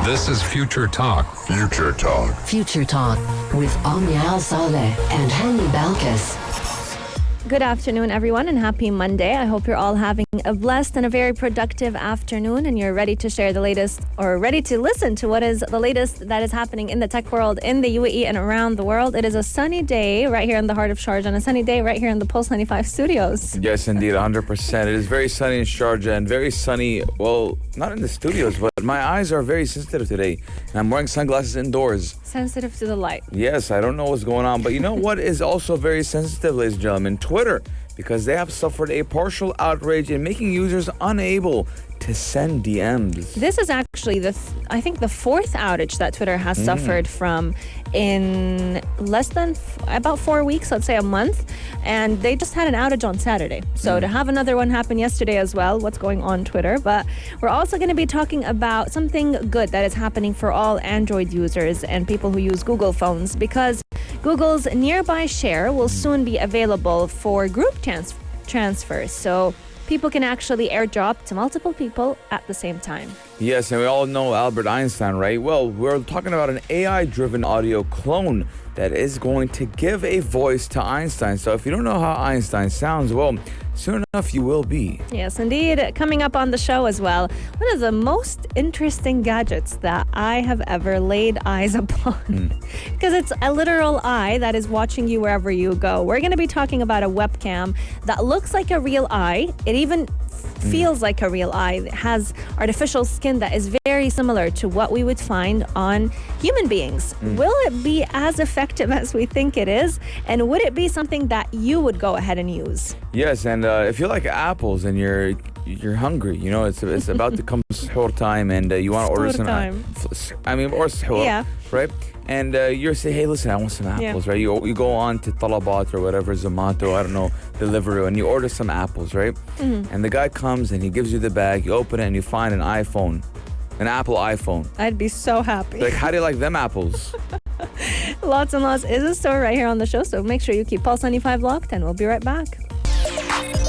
This is Future Talk. Future Talk. Future Talk with Omnial Saleh and Hani Balkis. Good afternoon, everyone, and happy Monday. I hope you're all having a blessed and a very productive afternoon, and you're ready to share the latest or ready to listen to what is the latest that is happening in the tech world in the UAE and around the world. It is a sunny day right here in the heart of Sharjah and a sunny day right here in the Pulse 95 studios. Yes, indeed, 100%. It is very sunny in Sharjah and very sunny, well, not in the studios, but my eyes are very sensitive today, and I'm wearing sunglasses indoors. Sensitive to the light. Yes, I don't know what's going on, but you know what is also very sensitive, ladies and gentlemen? Twitter, because they have suffered a partial outrage in making users unable to send DMs. This is actually I think the fourth outage that Twitter has suffered from in less than about 4 weeks, let's say a month, and they just had an outage on Saturday. So to have another one happen yesterday as well, what's going on Twitter? But we're also going to be talking about something good that is happening for all Android users and people who use Google phones, because Google's Nearby Share will soon be available for group transfers. So people can actually airdrop to multiple people at the same time. Yes, and we all know Albert Einstein, right? Well, we're talking about an AI-driven audio clone that is going to give a voice to Einstein. So if you don't know how Einstein sounds, well, soon enough you will be. Yes, indeed. Coming up on the show as well, one of the most interesting gadgets that I have ever laid eyes upon. Because it's a literal eye that is watching you wherever you go. We're going to be talking about a webcam that looks like a real eye. It even feels like a real eye. It has artificial skin that is very similar to what we would find on human beings. Will it be as effective as we think it is? And would it be something that you would go ahead and use? Yes, and if you like apples and you're hungry, you know, it's about to come suhoor time, and you want to order some or suhoor, yeah, right? And you're saying, hey, listen, I want some apples, right? You go on to Talabat or whatever, Zomato, I don't know, Deliveroo, and you order some apples, right? And the guy comes and he gives you the bag, you open it and you find an iPhone, an Apple iPhone. I'd be so happy. Like, how do you like them apples? Lots and lots is in store right here on the show, so make sure you keep Pulse 95 locked, and we'll be right back.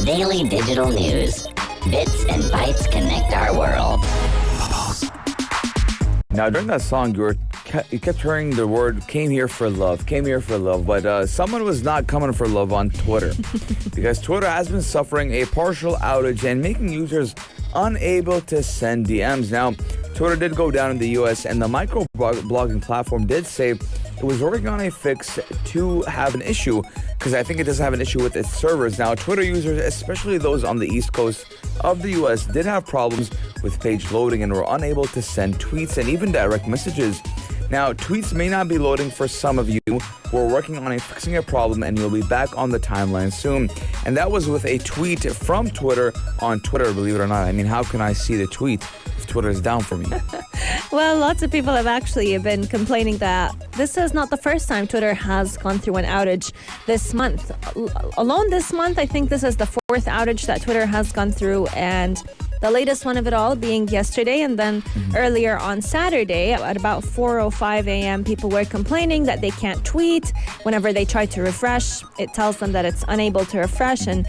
Daily digital news. Bits and bytes connect our world. Now, during that song, you kept hearing the word came here for love, but someone was not coming for love on Twitter because Twitter has been suffering a partial outage and making users unable to send DMs. Now, Twitter did go down in the US, and the microblogging platform did say it was working on a fix to have an issue, because I think it doesn't have an issue with its servers. Now, Twitter users, especially those on the East Coast of the US, did have problems with page loading and were unable to send tweets and even direct messages. Now, tweets may not be loading for some of you. We're working on fixing a problem, and you'll be back on the timeline soon. And that was with a tweet from Twitter on Twitter, believe it or not. I mean, how can I see the tweet if Twitter is down for me? Well, lots of people have actually been complaining that this is not the first time Twitter has gone through an outage this month. Alone this month, I think this is the fourth outage that Twitter has gone through, and the latest one of it all being yesterday, and then earlier on Saturday at about 4:05 a.m. people were complaining that they can't tweet. Whenever they try to refresh, it tells them that it's unable to refresh, and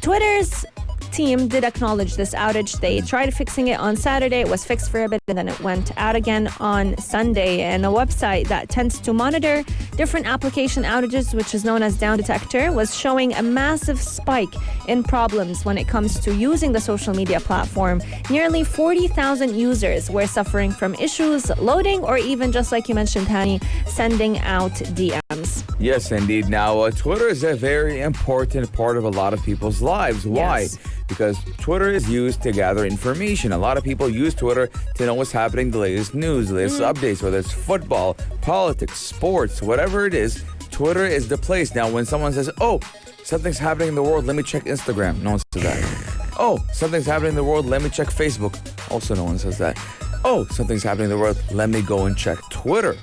Twitter's team did acknowledge this outage. They tried fixing it on Saturday. It was fixed for a bit, and then it went out again on Sunday. And a website that tends to monitor different application outages, which is known as Down Detector, was showing a massive spike in problems when it comes to using the social media platform. Nearly 40,000 users were suffering from issues loading, or even, just like you mentioned, Hani, sending out DMs. Yes, indeed. Now, Twitter is a very important part of a lot of people's lives. Why? Yes. Because Twitter is used to gather information. A lot of people use Twitter to know what's happening, the latest news, the latest updates, whether it's football, politics, sports, whatever it is. Twitter is the place. Now, when someone says, oh, something's happening in the world, let me check Instagram. No one says that. Oh, something's happening in the world, let me check Facebook. Also, no one says that. Oh, something's happening in the world, let me go and check Twitter.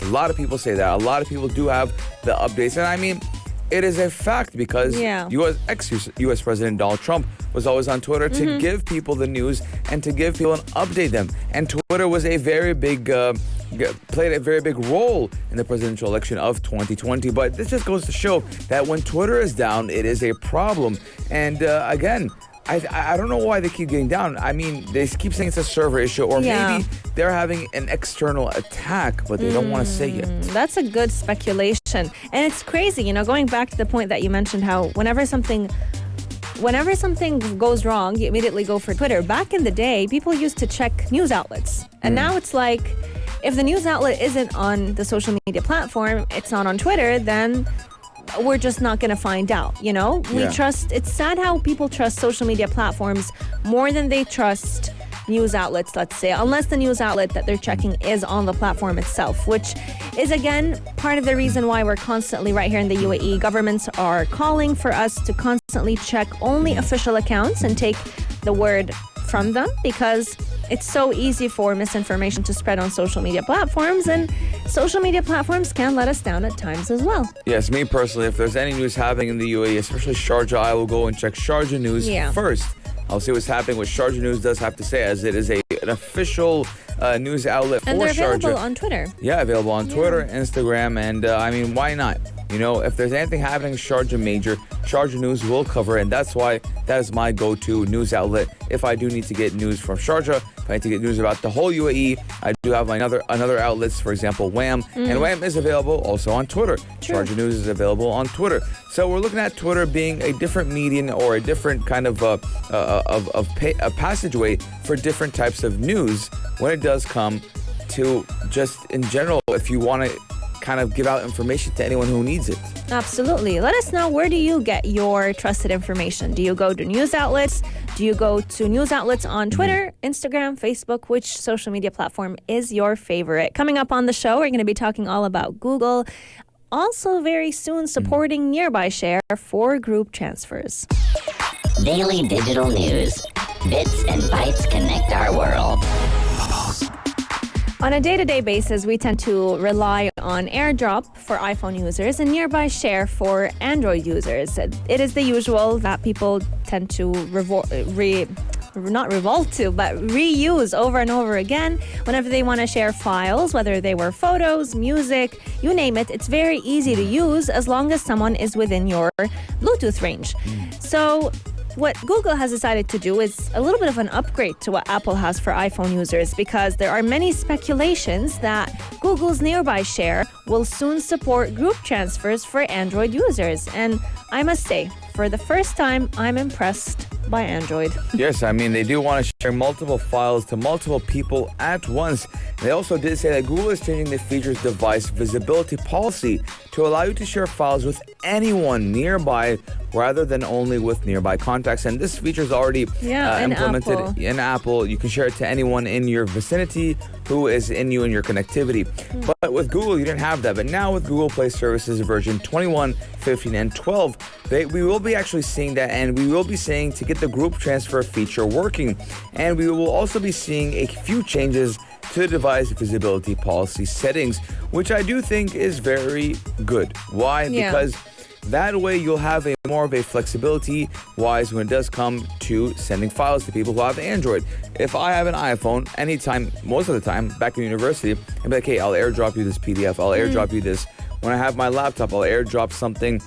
A lot of people say that. A lot of people do have the updates. And I mean, it is a fact because ex-U.S. President Donald Trump was always on Twitter to give people the news and to give people and update them. And Twitter was a very big, played a very big role in the presidential election of 2020. But this just goes to show that when Twitter is down, it is a problem. And again, I don't know why they keep getting down. I mean, they keep saying it's a server issue, or maybe they're having an external attack, but they don't want to say it. That's a good speculation. And it's crazy, going back to the point that you mentioned, how whenever something goes wrong, you immediately go for Twitter. Back in the day, people used to check news outlets. And now it's like, if the news outlet isn't on the social media platform, it's not on Twitter, then we're just not going to find out, It's sad how people trust social media platforms more than they trust news outlets, let's say, unless the news outlet that they're checking is on the platform itself, which is, again, part of the reason why we're constantly right here in the UAE. Governments are calling for us to constantly check only official accounts and take the word from them, because it's so easy for misinformation to spread on social media platforms, and social media platforms can let us down at times as well. Yes, me personally, if there's any news happening in the UAE, especially Sharjah, I will go and check Sharjah News first. I'll see what's happening, what Sharjah News does have to say, as it is an official news outlet for Sharjah. And they're available on Twitter. Yeah, available on Twitter, Instagram, and why not? If there's anything happening in Sharjah major, Sharjah News will cover it, and that's why that is my go-to news outlet. If I do need to get news from Sharjah, if I need to get news about the whole UAE, I do have my other outlets, for example, WAM, and WAM is available also on Twitter. True. Sharjah News is available on Twitter. So we're looking at Twitter being a different medium, or a different kind of a passageway for different types of news when it does come to just in general, if you want to kind of give out information to anyone who needs it. Absolutely. Let us know, where do you get your trusted information? Do you go to news outlets? Do you go to news outlets on Twitter, Instagram, Facebook? Which social media platform is your favorite? Coming up on the show, we're going to be talking all about Google. Also very soon supporting Nearby Share for group transfers. Daily digital news. Bits and bytes connect our world. On a day-to-day basis, we tend to rely on AirDrop for iPhone users and Nearby Share for Android users. It is the usual that people tend to reuse over and over again whenever they want to share files, whether they were photos, music, you name it. It's very easy to use as long as someone is within your Bluetooth range. So what Google has decided to do is a little bit of an upgrade to what Apple has for iPhone users, because there are many speculations that Google's Nearby Share will soon support group transfers for Android users. And I must say, for the first time, I'm impressed by Android. Yes, they do want to share multiple files to multiple people at once. They also did say that Google is changing the feature's device visibility policy to allow you to share files with anyone nearby rather than only with nearby contacts. And this feature is already implemented in Apple. You can share it to anyone in your vicinity who is in your connectivity. But with Google, you didn't have that. But now with Google Play Services version 21, 15, and 12, we will be actually seeing that, and we will be seeing to get the group transfer feature working. And we will also be seeing a few changes to the device visibility policy settings, which I do think is very good. Why? Yeah. Because that way you'll have more of a flexibility wise when it does come to sending files to people who have Android. If I have an iPhone, anytime, most of the time, back in university, I'd be like, hey, I'll airdrop you this PDF, I'll airdrop you this. When I have my laptop, I'll airdrop something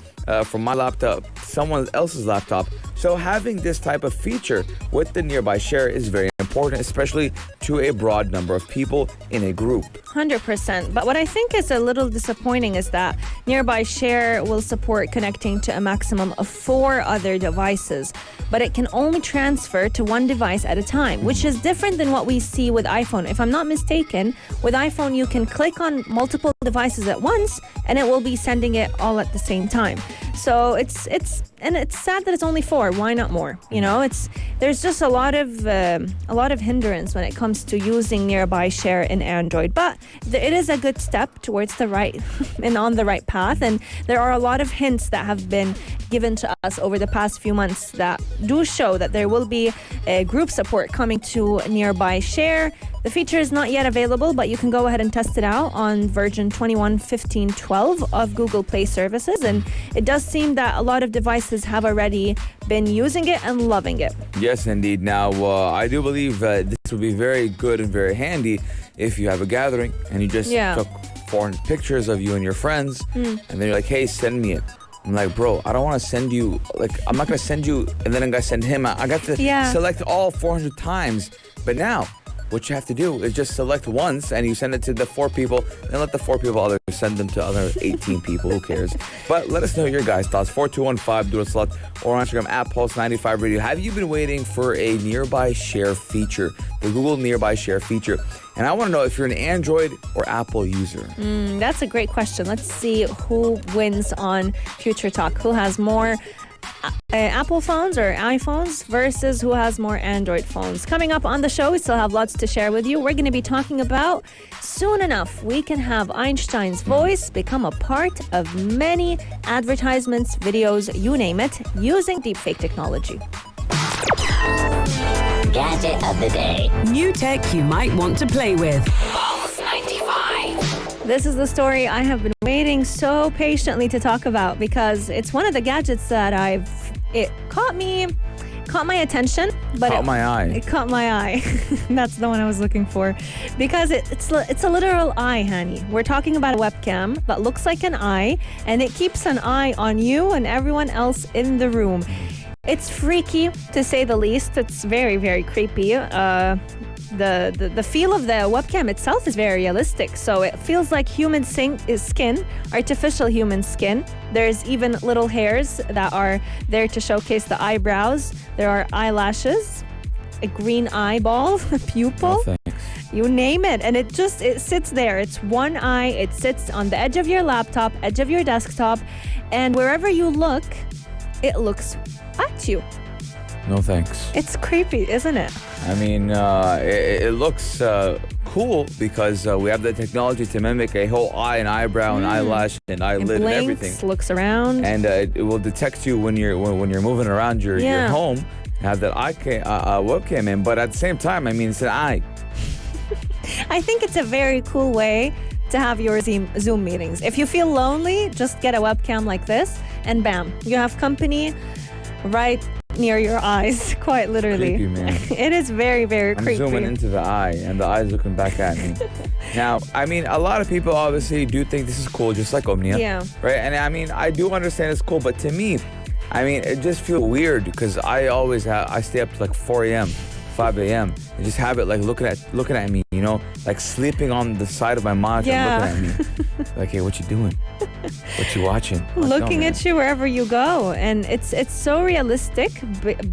from my laptop to someone else's laptop. So having this type of feature with the Nearby Share is very important, especially to a broad number of people in a group. 100%. But what I think is a little disappointing is that Nearby Share will support connecting to a maximum of 4 other devices, but it can only transfer to one device at a time, which is different than what we see with iPhone. If I'm not mistaken, with iPhone, you can click on multiple devices at once and it will be sending it all at the same time. So it's sad that it's only 4. Why not more? There's just a lot of hindrance when it comes to using Nearby Share in Android, but it is a good step towards the right and on the right path. And there are a lot of hints that have been given to us over the past few months that do show that there will be a group support coming to Nearby Share. The feature is not yet available, but you can go ahead and test it out on version 21, 15, 12 of Google Play Services. And it does seem that a lot of devices have already been using it and loving it. Yes, indeed. Now, I do believe this would be very good and very handy if you have a gathering and you just took 400 pictures of you and your friends, and then you're like, hey, send me it. I'm like, bro, I don't want to send you, like, I'm not going to send you and then I'm going to send him. I got to select all 400 times. But now, what you have to do is just select once and you send it to the 4 people and let the 4 people others send them to other 18 people. Who cares? But let us know your guys' thoughts. 4215 do a select or on Instagram at Pulse95 Radio. Have you been waiting for a nearby share feature, the Google nearby share feature? And I want to know if you're an Android or Apple user. That's a great question. Let's see who wins on Future Talk. Who has more Apple phones or iPhones versus who has more Android phones. Coming up on the show, we still have lots to share with you. We're going to be talking about soon enough, we can have Einstein's voice become a part of many advertisements, videos, you name it, using deepfake technology. Gadget of the day. New tech you might want to play with. Pulse 95. This is the story I have been waiting so patiently to talk about because it's one of the gadgets that it caught my attention, but Caught my eye. It caught my eye. That's the one I was looking for because it's a literal eye, honey. We're talking about a webcam that looks like an eye and it keeps an eye on you and everyone else in the room. It's freaky to say the least. It's very, very creepy. The feel of the webcam itself is very realistic, so it feels like human skin, artificial human skin. There's even little hairs that are there to showcase the eyebrows. There are eyelashes, a green eyeball, a pupil. No, thanks. You name it, and it sits there. It's one eye. It sits on the edge of your laptop, edge of your desktop, and wherever you look, it looks at you. No thanks. It's creepy, isn't it? I mean, it looks cool because we have the technology to mimic a whole eye and eyebrow and eyelash and eyelid and everything. Looks around. And it will detect you when you're moving around your home. Have that webcam in, but at the same time, I mean, it's an eye. I think it's a very cool way to have your Zoom meetings. If you feel lonely, just get a webcam like this and bam, you have company right near your eyes, quite literally. Creepy, man. It is very, very I'm creepy. zooming into the eye and the eye's looking back at me. Now, I mean, a lot of people obviously do think this is cool, just like Omnia. Yeah. Right? And I mean, I do understand it's cool, but to me, I mean, it just feels weird because I stay up to like 4 a.m., 5 a.m. and just have it like looking at me, you know, like sleeping on the side of my monitor and looking at me. Like, hey, what you doing? What you watching? Looking at you wherever you go. And it's so realistic,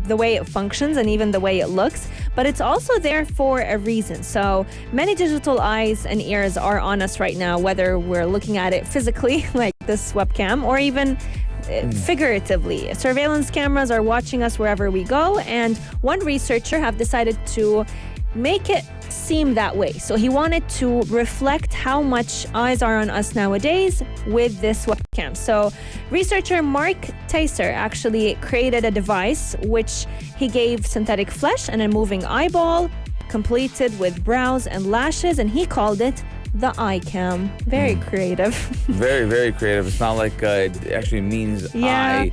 the way it functions and even the way it looks, but it's also there for a reason. So many digital eyes and ears are on us right now, whether we're looking at it physically, like this webcam, or even figuratively. Surveillance cameras are watching us wherever we go, and one researcher have decided to make it seem that way. So he wanted to reflect how much eyes are on us nowadays with this webcam. So researcher Mark Taser actually created a device which he gave synthetic flesh and a moving eyeball, completed with brows and lashes, and he called it the Eyecam. Very creative. Very, very creative. It's not like it actually means eye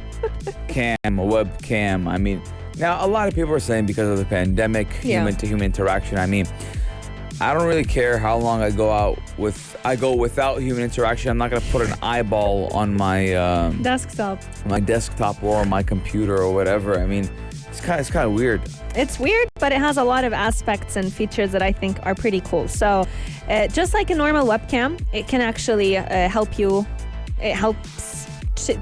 cam, webcam. I mean, now a lot of people are saying because of the pandemic, human to human interaction. I mean, I don't really care how long I go without human interaction. I'm not gonna put an eyeball on my desktop or my computer or whatever. I mean, it's kind of weird. It's weird, but it has a lot of aspects and features that I think are pretty cool. So just like a normal webcam, it can actually help you. It helps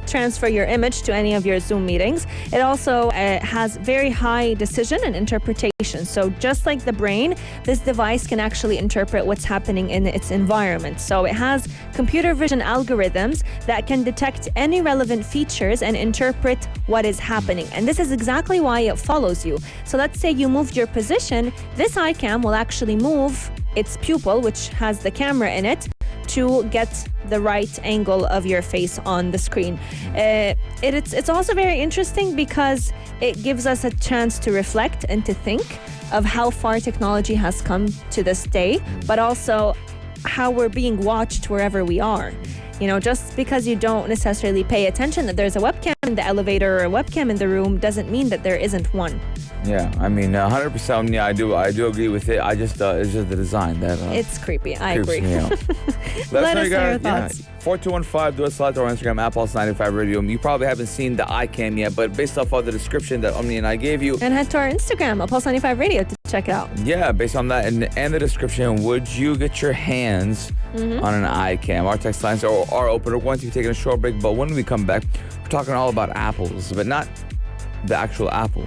transfer your image to any of your Zoom meetings. It also has very high decision and interpretation. So just like the brain, this device can actually interpret what's happening in its environment. So it has computer vision algorithms that can detect any relevant features and interpret what is happening. And this is exactly why it follows you. So let's say you moved your position, this Eyecam will actually move its pupil, which has the camera in it, to get the right angle of your face on the screen. It's also very interesting because it gives us a chance to reflect and to think of how far technology has come to this day, but also how we're being watched wherever we are. Just because you don't necessarily pay attention that there's a webcam in the elevator or a webcam in the room doesn't mean that there isn't one. Yeah, I mean, 100%. Yeah, I do agree with it. I just it's just the design that it's creepy. I creeps agree. me out. Let us know your thoughts. 4215, do a slide to our Instagram, @Pulse95 Radio. You probably haven't seen the Eyecam yet, but based off of the description that Omni and I gave you. And head to our Instagram, Pulse95 Radio, to check it out. Yeah, based on that and the description, would you get your hands on an Eyecam? Our text lines are open. We're going to be taking a short break, but when we come back, we're talking all about apples, but not the actual apple.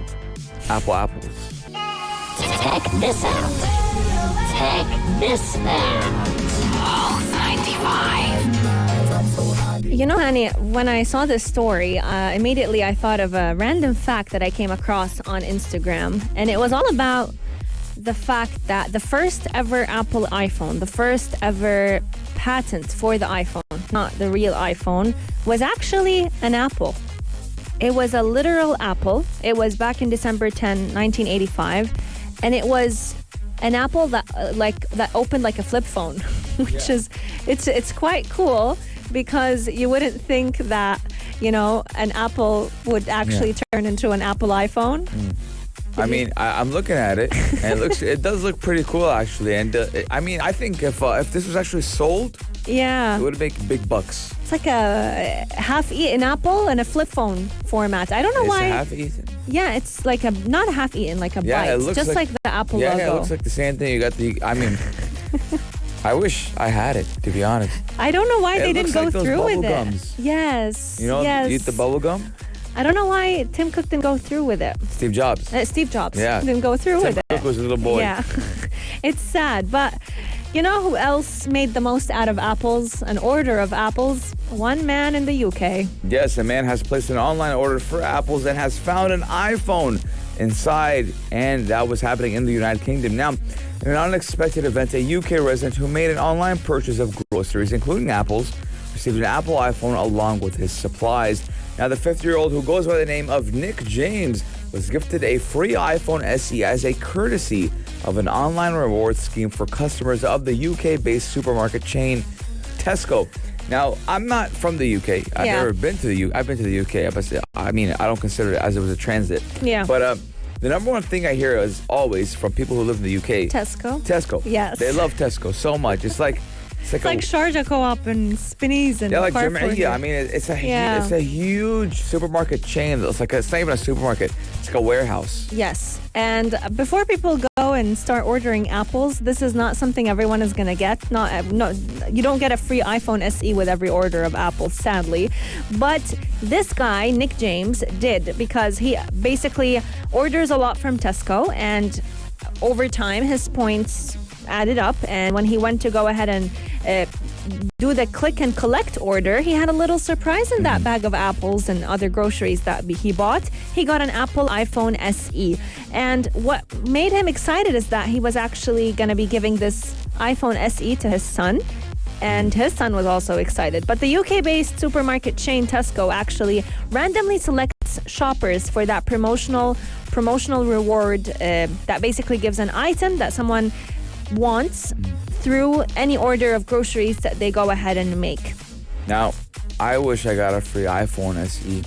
Apples. Check this out. Check this out. All 95. Honey, when I saw this story, immediately I thought of a random fact that I came across on Instagram. And it was all about the fact that the first ever Apple iPhone, the first ever patent for the iPhone, not the real iPhone, was actually an apple. It was a literal apple. It was back in December 10, 1985. And it was an apple that that opened like a flip phone, which is, it's quite cool because you wouldn't think that, an apple would actually turn into an Apple iPhone. I mean, I'm looking at it, and it does look pretty cool, actually. And I think if this was actually sold, yeah, it would make big bucks. It's like a half-eaten apple in a flip phone format. I don't know why. It's half-eaten? Yeah, it's like not a half-eaten, like a bite. It looks just like the Apple logo. Yeah, it looks like the same thing. You got I wish I had it, to be honest. I don't know why they didn't go like those through with bubble it. Gums. Yes. You eat the bubble gum? I don't know why Tim Cook didn't go through with it. Steve Jobs. Steve Jobs Yeah. didn't go through with Tim it. Cook was a little boy. Yeah. It's sad, but you know who else made the most out of apples? An order of apples? One man in the UK. Yes, a man has placed an online order for apples and has found an iPhone inside, and that was happening in the United Kingdom. Now, in an unexpected event, a UK resident who made an online purchase of groceries, including apples, received an Apple iPhone along with his supplies. Now, the 50-year-old, who goes by the name of Nick James, was gifted a free iPhone SE as a courtesy of an online reward scheme for customers of the UK-based supermarket chain Tesco. Now, I'm not from the UK. I've never been to the UK. I've been to the UK. I mean, I don't consider it as it was a transit. Yeah. But the number one thing I hear is always from people who live in the UK. Tesco. Yes. They love Tesco so much. It's like Sharjah Co-op and Spinneys and like Carrefour. Jamaica. I mean, it's a huge supermarket chain. It's not even a supermarket. It's like a warehouse. Yes. And before people go and start ordering apples, this is not something everyone is going to get. No, you don't get a free iPhone SE with every order of apples, sadly. But this guy, Nick James, did, because he basically orders a lot from Tesco, and over time his points added up, and when he went to go ahead and do the click and collect order, he had a little surprise in that bag of apples and other groceries that he bought. He got an Apple iPhone SE, and what made him excited is that he was actually going to be giving this iPhone SE to his son, and his son was also excited. But the UK-based supermarket chain Tesco actually randomly selects shoppers for that promotional reward that basically gives an item that someone wants through any order of groceries that they go ahead and make. Now, I wish I got a free iPhone SE.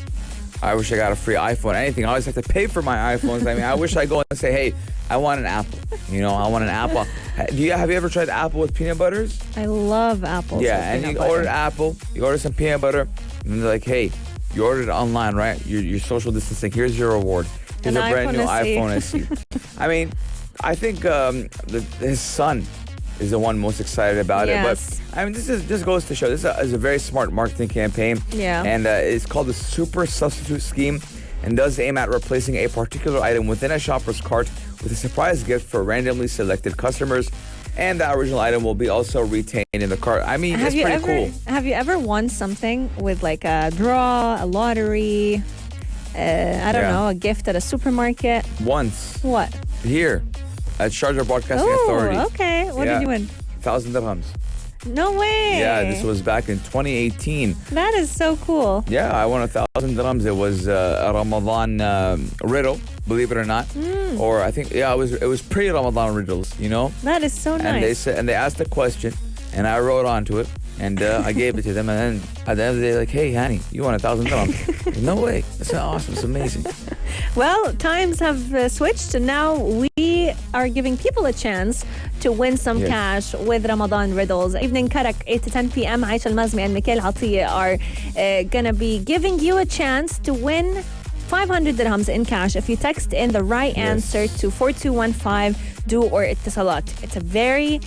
I wish I got a free iPhone. Anything. I always have to pay for my iPhones. I mean, I wish I go and say, hey, I want an apple. I want an apple. Have you ever tried apple with peanut butters? I love apples. Yeah, and you order apple, you order some peanut butter, and they're like, hey, you ordered it online, right? You're social distancing. Here's your reward. Here's a brand new iPhone SE. I mean, I think his son is the one most excited about it. But I mean, this goes to show this is a very smart marketing campaign. Yeah. And it's called the Super Substitute Scheme, and does aim at replacing a particular item within a shopper's cart with a surprise gift for randomly selected customers. And the original item will be also retained in the cart. I mean, it's pretty cool. Have you ever won something with like a draw, a lottery, I don't know, a gift at a supermarket? Once. What? Here. At Sharjah Broadcasting Authority. Oh, okay. What did you win? 1,000 dirhams. No way. Yeah, this was back in 2018. That is so cool. Yeah, I won 1,000 dirhams. It was a Ramadan riddle, believe it or not. Or I think, it was pre-Ramadan riddles, That is so nice. And they asked a question, and I wrote onto it. And I gave it to them, and then at the end of the day, like, hey, Hani, you won 1,000 dirhams. No way. That's awesome. It's amazing. Well, times have switched, and now we are giving people a chance to win some cash with Ramadan riddles. Evening Karak, 8 to 10 p.m. Aisha Al-Mazmi and Mikhail Atiya are going to be giving you a chance to win 500 dirhams in cash if you text in the right answer to 4215 do or ittisalat. It's a very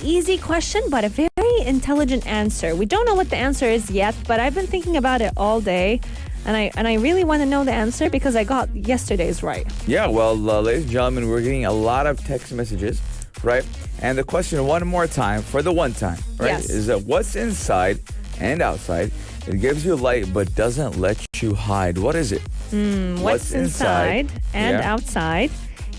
easy question, but a very intelligent answer. We don't know what the answer is yet, but I've been thinking about it all day. And I really want to know the answer because I got yesterday's right. Yeah, well, ladies and gentlemen, we're getting a lot of text messages, right? And the question one more time, for the one time, right, is that what's inside and outside? It gives you light but doesn't let you hide. What is it? What's inside and outside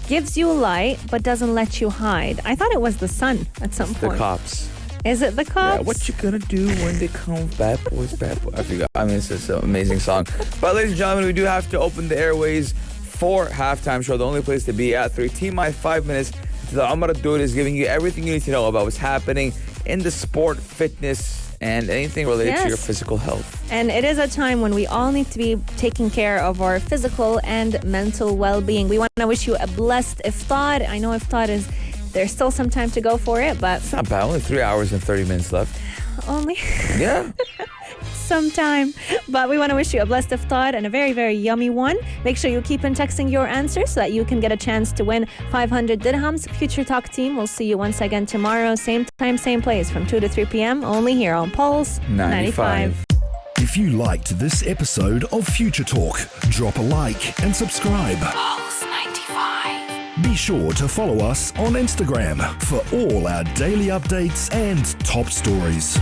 gives you light but doesn't let you hide. I thought it was the sun at some point. The cops. Is it the cops? Yeah, what you gonna do when they come? Bad boys, bad boys. I forgot. I mean, it's just an amazing song. But ladies and gentlemen, we do have to open the airways for halftime show. The only place to be at 3 T-minus 5 minutes. The Umar Dude is giving you everything you need to know about what's happening in the sport, fitness, and anything related to your physical health. And it is a time when we all need to be taking care of our physical and mental well-being. We want to wish you a blessed iftar. I know iftar there's still some time to go for it, but it's not bad. Only 3 hours and 30 minutes left. Only? Yeah. Some time. But we want to wish you a blessed iftar and a very, very yummy one. Make sure you keep on texting your answers so that you can get a chance to win 500 dirhams. Future Talk team, we'll see you once again tomorrow. Same time, same place from 2 to 3 p.m. Only here on Pulse 95. If you liked this episode of Future Talk, drop a like and subscribe. Pulse 95. Be sure to follow us on Instagram for all our daily updates and top stories.